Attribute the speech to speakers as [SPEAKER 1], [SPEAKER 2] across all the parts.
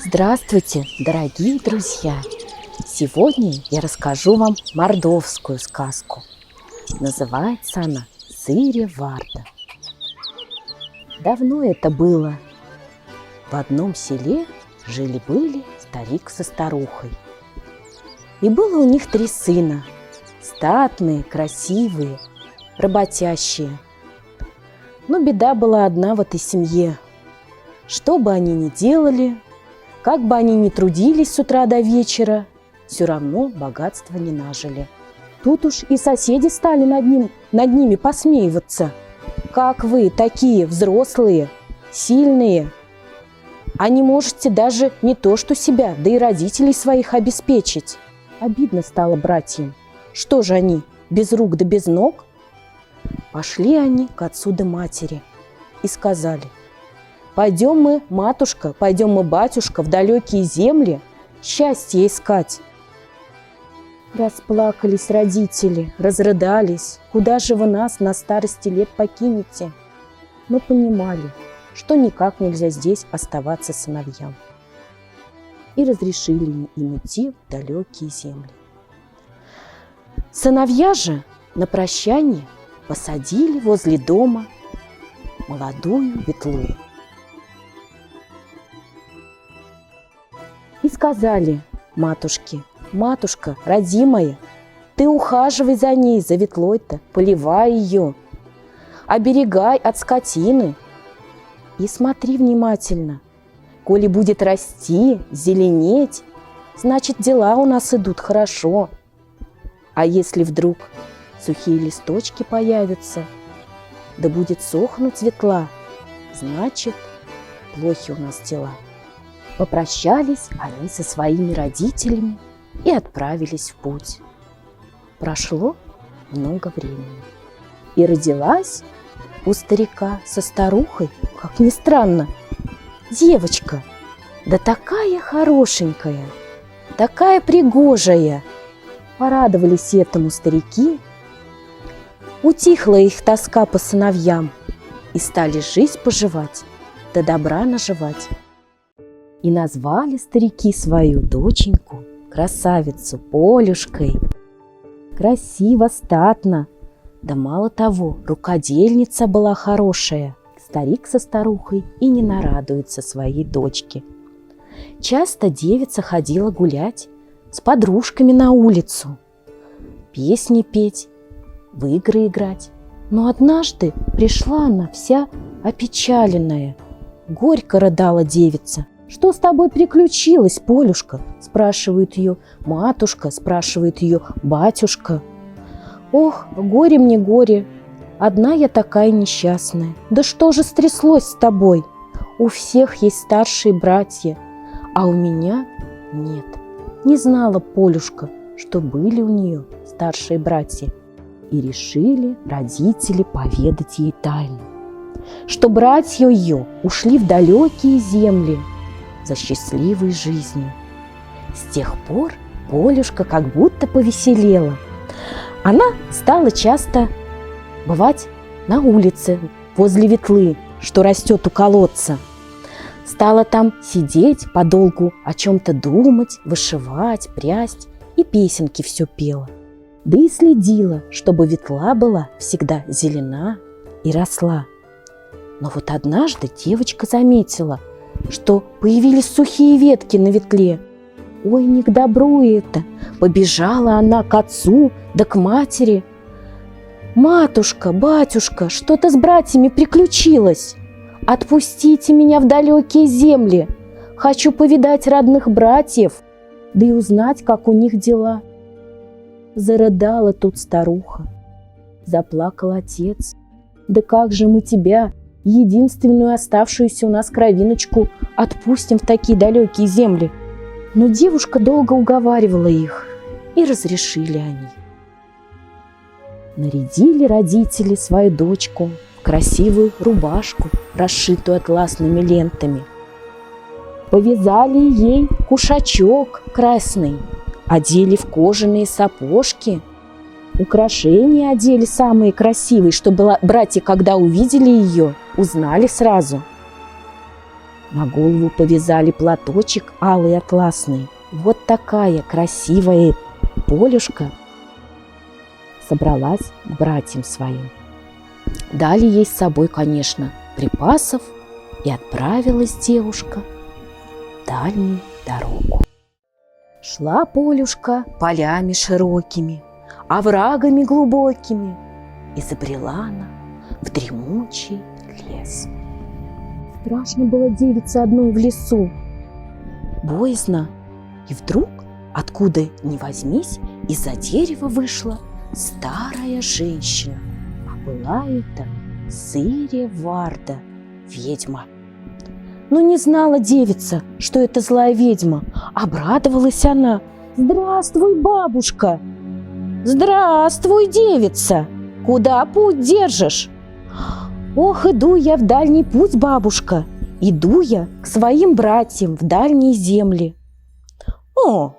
[SPEAKER 1] Здравствуйте, дорогие друзья! Сегодня я расскажу вам мордовскую сказку. Называется она «Сыре Варда». Давно это было. В одном селе жили-были старик со старухой. И было у них 3 сына. Статные, красивые, работящие. Но беда была одна в этой семье. Что бы они ни делали, как бы они ни трудились с утра до вечера, все равно богатства не нажили. Тут уж и соседи стали над ними посмеиваться. Как вы, такие взрослые, сильные, а не можете даже не то что себя, да и родителей своих обеспечить? Обидно стало братьям. Что же они, без рук да без ног? Пошли они к отцу да матери и сказали: «Пойдем мы, матушка, пойдем мы, батюшка, в далекие земли счастье искать». Расплакались родители, разрыдались. Куда же вы нас на старости лет покинете? Но понимали, что никак нельзя здесь оставаться сыновьям. И разрешили им идти в далекие земли. Сыновья же на прощание посадили возле дома молодую ветлу. И сказали матушке: «Матушка, родимая, ты ухаживай за ней, за ветлой-то, поливай ее, оберегай от скотины и смотри внимательно. Коли будет расти, зеленеть, значит, дела у нас идут хорошо. А если вдруг сухие листочки появятся, да будет сохнуть ветла, значит, плохи у нас дела». Попрощались они со своими родителями и отправились в путь. Прошло много времени, и родилась у старика со старухой, как ни странно, девочка, да такая хорошенькая, такая пригожая. Порадовались этому старики, утихла их тоска по сыновьям, и стали жить-поживать, да добра наживать. И назвали старики свою доченьку, красавицу, Полюшкой. Красиво, статно, да мало того, рукодельница была хорошая. Старик со старухой и не нарадуется своей дочке. Часто девица ходила гулять с подружками на улицу, песни петь, в игры играть. Но однажды пришла она вся опечаленная. Горько рыдала девица. «Что с тобой приключилось, Полюшка?» – спрашивает ее матушка, спрашивает ее батюшка. «Ох, горе мне горе, одна я такая несчастная. Да что же стряслось с тобой? У всех есть старшие братья, а у меня нет». Не знала Полюшка, что были у нее старшие братья, и решили родители поведать ей тайну, что братья ее ушли в далекие земли за счастливой жизнью. С тех пор Полюшка как будто повеселела. Она стала часто бывать на улице возле ветлы, что растет у колодца. Стала там сидеть подолгу, о чем-то думать, вышивать, прясть, и песенки все пела. Да и следила, чтобы ветла была всегда зелена и росла. Но вот однажды девочка заметила, что появились сухие ветки на ветле. Ой, не к добру это! Побежала она к отцу да к матери. «Матушка, батюшка, что-то с братьями приключилось. Отпустите меня в далекие земли. Хочу повидать родных братьев, да и узнать, как у них дела». Зарыдала тут старуха. Заплакал отец. «Да как же мы тебя, единственную оставшуюся у нас кровиночку, отпустим в такие далекие земли?» Но девушка долго уговаривала их, и разрешили они. Нарядили родители свою дочку в красивую рубашку, расшитую атласными лентами. Повязали ей кушачок красный, одели в кожаные сапожки, украшения одели самые красивые, чтобы братья, когда увидели ее, узнали сразу. На голову повязали платочек алый атласный. Вот такая красивая Полюшка собралась к братьям своим. Дали ей с собой, конечно, припасов, и отправилась девушка в дальнюю дорогу. Шла Полюшка полями широкими, оврагами глубокими, и забрела она в дремучий лес. Страшно было девице одной в лесу, боязно, и вдруг, откуда ни возьмись, из-за дерева вышла старая женщина, а была это Сырья Варда, ведьма. Но не знала девица, что это злая ведьма. Обрадовалась она. «Здравствуй, бабушка!» «Здравствуй, девица! Куда путь держишь?» «Ох, иду я в дальний путь, бабушка! Иду я к своим братьям в дальние земли». «О,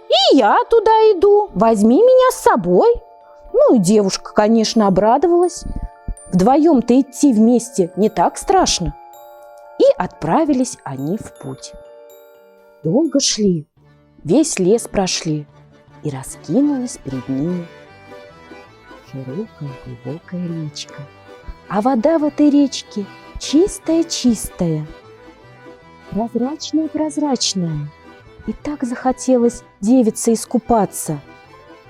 [SPEAKER 1] и я туда иду, возьми меня с собой». Ну и девушка, конечно, обрадовалась. Вдвоем-то идти вместе не так страшно. И отправились они в путь. Долго шли, весь лес прошли, и раскинулась перед ними широкая глубокая речка. А вода в этой речке чистая-чистая, прозрачная-прозрачная. И так захотелось девице искупаться.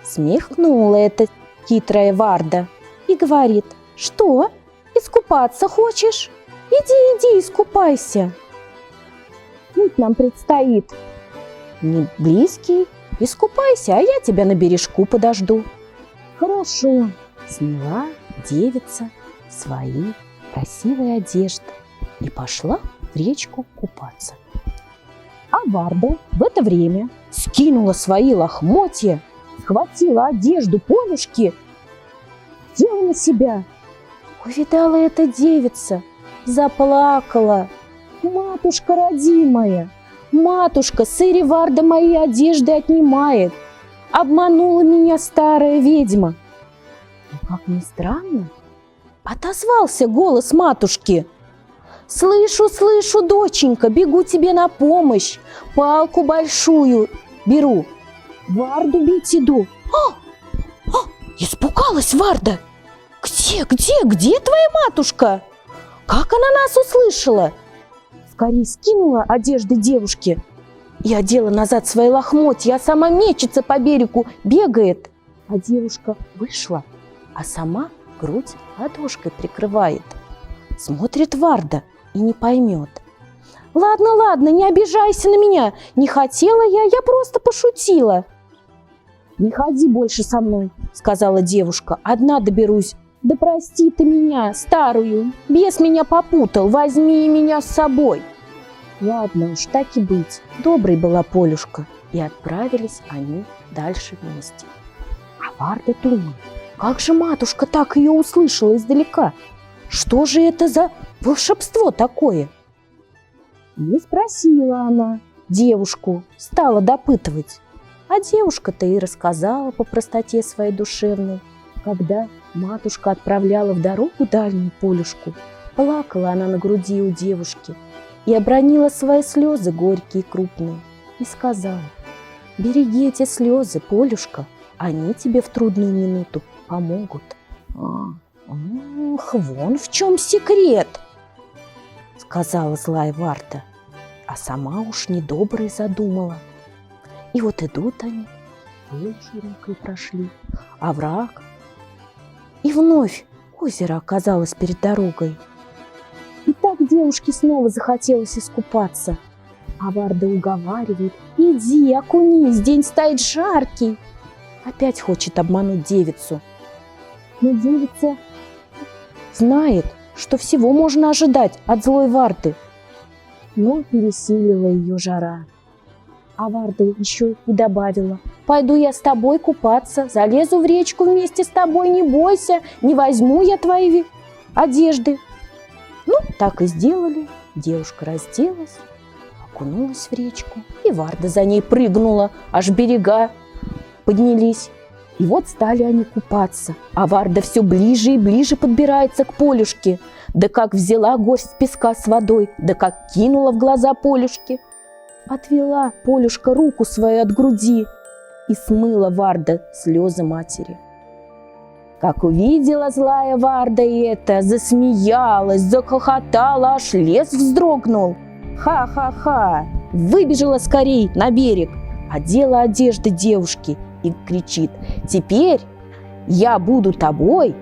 [SPEAKER 1] Смехнула эта хитрая Варда и говорит: «Что, искупаться хочешь? Иди, искупайся. Путь нам предстоит не близкий, искупайся, а я тебя на бережку подожду». Хорошо, сняла девица свои красивые одежды и пошла в речку купаться. А Варда в это время скинула свои лохмотья, схватила одежду Полюшки, надела на себя. Увидала эта девица, заплакала: «Матушка родимая, матушка, Сырья Варда мои одежды отнимает, обманула меня старая ведьма». Но, как ни странно, отозвался голос матушки: «Слышу, слышу, доченька, бегу тебе на помощь, палку большую беру, Варду бить иду». Испугалась Варда. Где твоя матушка? Как она нас услышала? Скорее скинула одежды девушки и одела назад свои лохмотья, а сама мечется по берегу, бегает. А девушка вышла, а сама грудь ладошкой прикрывает. Смотрит Варда и не поймет. Ладно, не обижайся на меня, не хотела я просто пошутила». «Не ходи больше со мной», — сказала девушка, «одна доберусь». «Да прости ты меня, старую, бес меня попутал, возьми меня с собой». Ладно уж, так и быть, доброй была Полюшка, и отправились они дальше вместе. А Варда думает, как же матушка так ее услышала издалека? Что же это за волшебство такое? И спросила она девушку, стала допытывать. А девушка-то и рассказала по простоте своей душевной. Когда матушка отправляла в дорогу дальнюю Полюшку, плакала она на груди у девушки и обронила свои слезы горькие и крупные, и сказала: «Береги эти слезы, Полюшка, они тебе в трудную минуту помогут». «Ах, вон в чем секрет», — сказала злая Варда, а сама уж недоброй задумала. И вот идут они, поле широкое прошли, овраг, и вновь озеро оказалось перед дорогой. И так девушке снова захотелось искупаться. А Варда уговаривает: «Иди, окунись, день стоит жаркий». Опять хочет обмануть девицу. Но девица знает, что всего можно ожидать от злой Варды. Но пересилила ее жара. А Варда еще и добавила: «Пойду я с тобой купаться, залезу в речку вместе с тобой, не бойся, не возьму я твои одежды». Ну, так и сделали. Девушка разделась, окунулась в речку, и Варда за ней прыгнула, аж берега поднялись. И вот стали они купаться, а Варда все ближе и ближе подбирается к Полюшке. Да как взяла горсть песка с водой, да как кинула в глаза Полюшке. Отвела Полюшка руку свою от груди и смыла Варда слезы матери. Как увидела злая Варда это, засмеялась, захохотала, аж лес вздрогнул. Ха-ха-ха! Выбежала скорей на берег, одела одежды девушки и кричит: «Теперь я буду тобой,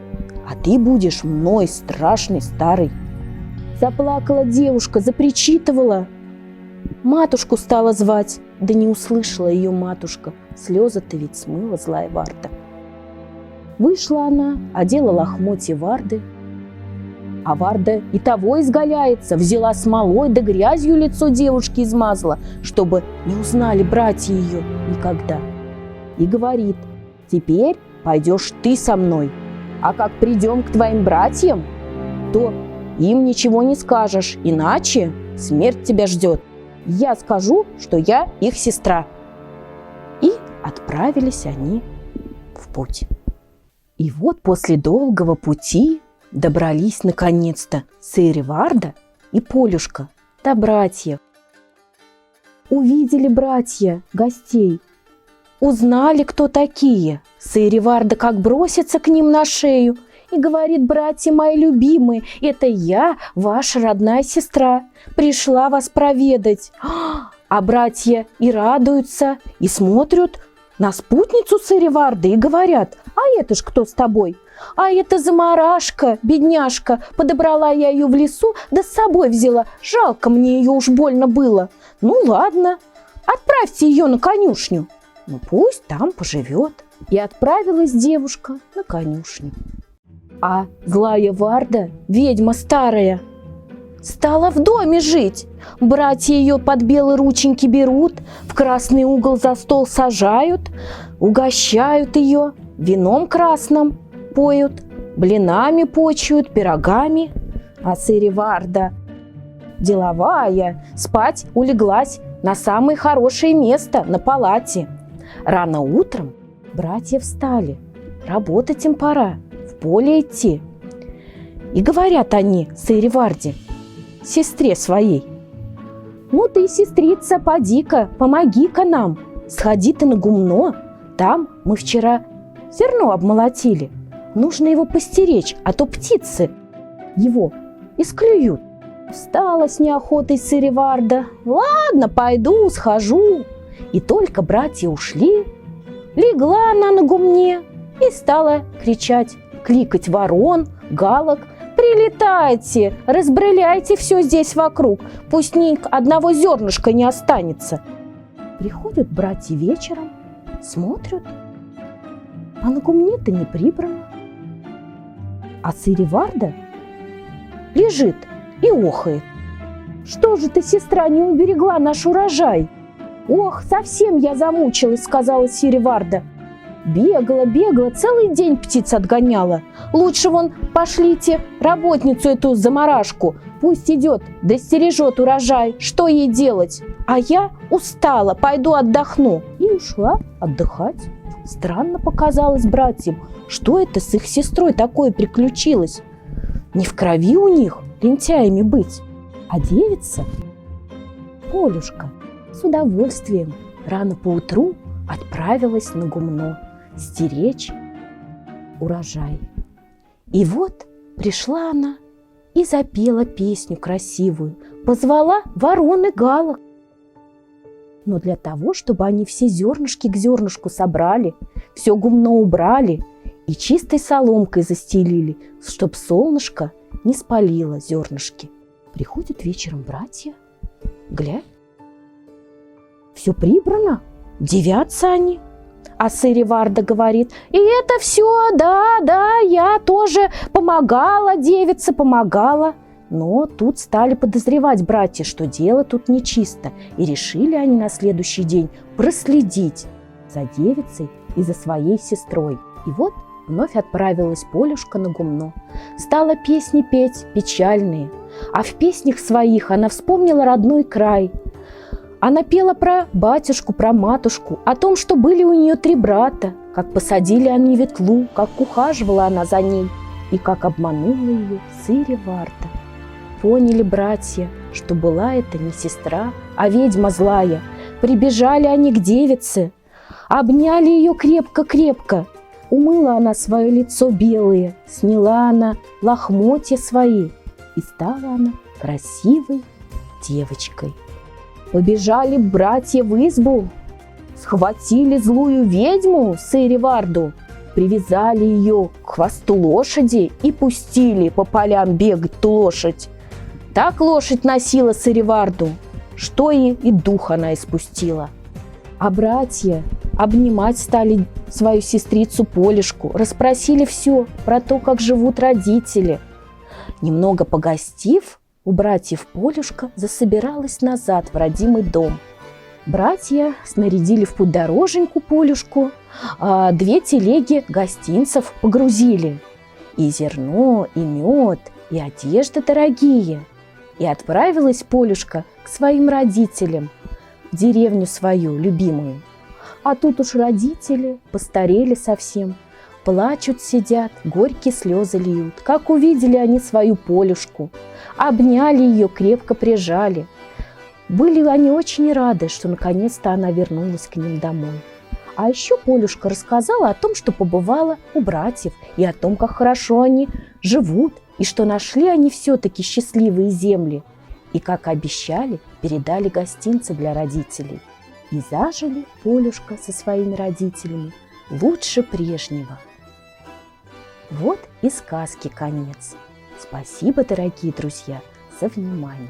[SPEAKER 1] а ты будешь мной, страшный старый». Заплакала девушка, запричитывала. Матушку стала звать, да не услышала ее матушка. Слезы-то ведь смыла злая Варда. Вышла она, одела лохмотья Варды. А Варда и того изгаляется, взяла смолой да грязью лицо девушки измазала, чтобы не узнали братья ее никогда. И говорит: «Теперь пойдешь ты со мной, а как придем к твоим братьям, то им ничего не скажешь, иначе смерть тебя ждет. Я скажу, что я их сестра». И отправились они в путь. И вот после долгого пути добрались наконец-то Сэри-Варда и Полюшка до братьев. Увидели братья гостей, узнали, кто такие. Сэри-Варда как бросится к ним на шею и говорит: «Братья мои любимые, это я, ваша родная сестра, пришла вас проведать». А братья и радуются, и смотрят на спутницу Сэри-Варды и говорят: «А это ж кто с тобой?» «А это замарашка, бедняжка, подобрала я ее в лесу, да с собой взяла, жалко мне ее, уж больно было. Ну ладно, отправьте ее на конюшню, ну пусть там поживет». И отправилась девушка на конюшню. А злая Варда, ведьма старая, стала в доме жить. Братья ее под белые рученьки берут, в красный угол за стол сажают, угощают ее вином красным, поют, блинами почуют, пирогами. А Сэри-Варда, деловая, спать улеглась на самое хорошее место, на палате. Рано утром братья встали, работать им пора, в поле идти. И говорят они Сэри-Варде, сестре своей: «Ну ты, сестрица, поди-ка, помоги-ка нам, сходи ты на гумно, там мы вчера зерно обмолотили, нужно его постеречь, а то птицы его исклюют». Встала с неохотой Сэри-Варда: «Ладно, пойду, схожу». И только братья ушли, легла она на гумне и стала кричать, кликать ворон, галок: «Прилетайте, разбрыляйте все здесь вокруг, пусть ни одного зернышка не останется». Приходят братья вечером, смотрят, а на гумне-то не прибрано. А Сэри-Варда лежит и охает: «Что же ты, сестра, не уберегла наш урожай?» «Ох, совсем я замучилась», — сказала Сэри-Варда. «Бегала, целый день птиц отгоняла. Лучше вон пошлите работницу эту замарашку, пусть идет, да стережет урожай, что ей делать? А я устала, пойду отдохну». И ушла отдыхать. Странно показалось братьям, что это с их сестрой такое приключилось. Не в крови у них лентяями быть. А девица, Полюшка, с удовольствием рано поутру отправилась на гумно стеречь урожай. И вот пришла она и запела песню красивую, позвала ворон и галок. Но для того, чтобы они все зернышки к зернышку собрали, все гумно убрали и чистой соломкой застелили, чтоб солнышко не спалило зернышки. Приходят вечером братья, глядь, все прибрано, дивятся они. А Сэри-Варда говорит: «И это все, да, я тоже помогала, девица, помогала». Но тут стали подозревать братья, что дело тут нечисто, и решили они на следующий день проследить за девицей и за своей сестрой. И вот вновь отправилась Полюшка на гумно, стала песни петь печальные, а в песнях своих она вспомнила родной край. Она пела про батюшку, про матушку, о том, что были у нее 3 брата, как посадили они ветлу, как ухаживала она за ней и как обманула ее Сыриварда. Поняли братья, что была это не сестра, а ведьма злая. Прибежали они к девице, обняли ее крепко-крепко. Умыла она свое лицо белое, сняла она лохмотья свои, и стала она красивой девочкой. Побежали братья в избу, схватили злую ведьму Сыриварду, привязали ее к хвосту лошади и пустили по полям бегать ту лошадь. Так лошадь носила Сыриварду, что и дух она испустила. А братья обнимать стали свою сестрицу Полюшку, расспросили все про то, как живут родители. Немного погостив, у братьев Полюшка засобиралась назад в родимый дом. Братья снарядили в путь дороженьку Полюшку, а 2 телеги гостинцев погрузили. И зерно, и мед, и одежда дорогие. И отправилась Полюшка к своим родителям, в деревню свою любимую. А тут уж родители постарели совсем, плачут, сидят, горькие слезы льют. Как увидели они свою Полюшку, обняли ее, крепко прижали. Были они очень рады, что наконец-то она вернулась к ним домой. А еще Полюшка рассказала о том, что побывала у братьев, и о том, как хорошо они живут, и что нашли они все-таки счастливые земли. И, как обещали, передали гостинцы для родителей. И зажили Полюшка со своими родителями лучше прежнего. Вот и сказки конец. Спасибо, дорогие друзья, за внимание.